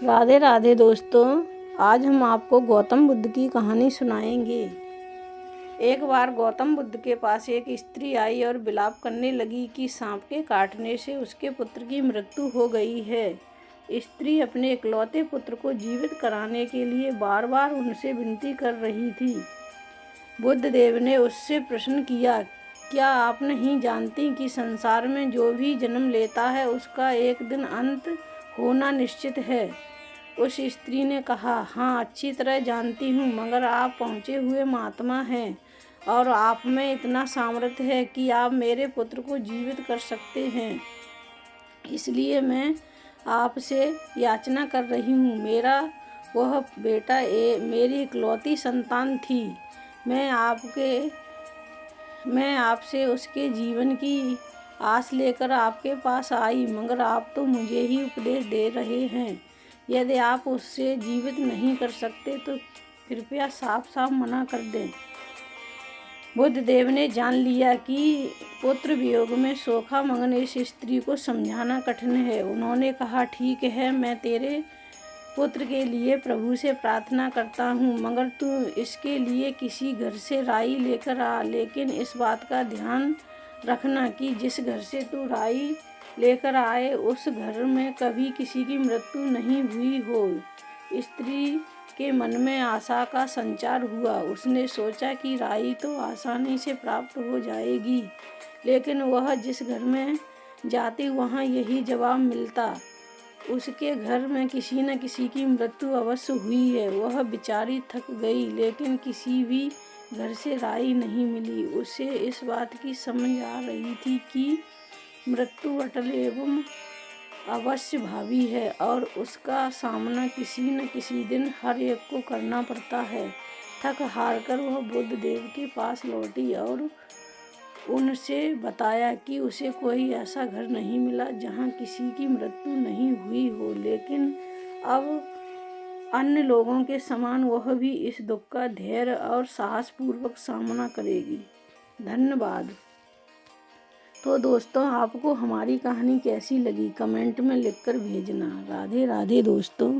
राधे राधे दोस्तों, आज हम आपको गौतम बुद्ध की कहानी सुनाएंगे। एक बार गौतम बुद्ध के पास एक स्त्री आई और विलाप करने लगी कि सांप के काटने से उसके पुत्र की मृत्यु हो गई है। स्त्री अपने इकलौते पुत्र को जीवित कराने के लिए बार बार उनसे विनती कर रही थी। बुद्ध देव ने उससे प्रश्न किया, क्या आप नहीं जानती कि संसार में जो भी जन्म लेता है उसका एक दिन अंत होना निश्चित है। उस स्त्री ने कहा, हाँ अच्छी तरह जानती हूँ, मगर आप पहुँचे हुए महात्मा हैं और आप में इतना सामर्थ्य है कि आप मेरे पुत्र को जीवित कर सकते हैं। इसलिए मैं आपसे याचना कर रही हूँ। मेरा वह बेटा मेरी इकलौती संतान थी। मैं आपसे उसके जीवन की आस लेकर आपके पास आई, मगर आप तो मुझे ही उपदेश दे रहे हैं। यदि आप उससे जीवित नहीं कर सकते तो कृपया साफ साफ मना कर दें। बुद्ध देव ने जान लिया कि पुत्र वियोग में शोका मगन इस स्त्री को समझाना कठिन है। उन्होंने कहा, ठीक है, मैं तेरे पुत्र के लिए प्रभु से प्रार्थना करता हूँ, मगर तू इसके लिए किसी घर से राई लेकर आ। लेकिन इस बात का ध्यान रखना कि जिस घर से तू राई लेकर आए उस घर में कभी किसी की मृत्यु नहीं हुई हो। स्त्री के मन में आशा का संचार हुआ। उसने सोचा कि राई तो आसानी से प्राप्त हो जाएगी, लेकिन वह जिस घर में जाती वहाँ यही जवाब मिलता, उसके घर में किसी न किसी की मृत्यु अवश्य हुई है। वह बेचारी थक गई, लेकिन किसी भी घर से राई नहीं मिली। उसे इस बात की समझ आ रही थी कि मृत्यु अटल एवं अवश्य भावी है और उसका सामना किसी न किसी दिन हर एक को करना पड़ता है। थक हार कर वह बुद्ध देव के पास लौटी और उनसे बताया कि उसे कोई ऐसा घर नहीं मिला जहाँ किसी की मृत्यु नहीं हुई हो, लेकिन अब अन्य लोगों के समान वह भी इस दुख का धैर्य और साहसपूर्वक सामना करेगी। धन्यवाद। तो दोस्तों, आपको हमारी कहानी कैसी लगी कमेंट में लिखकर भेजना। राधे राधे दोस्तों।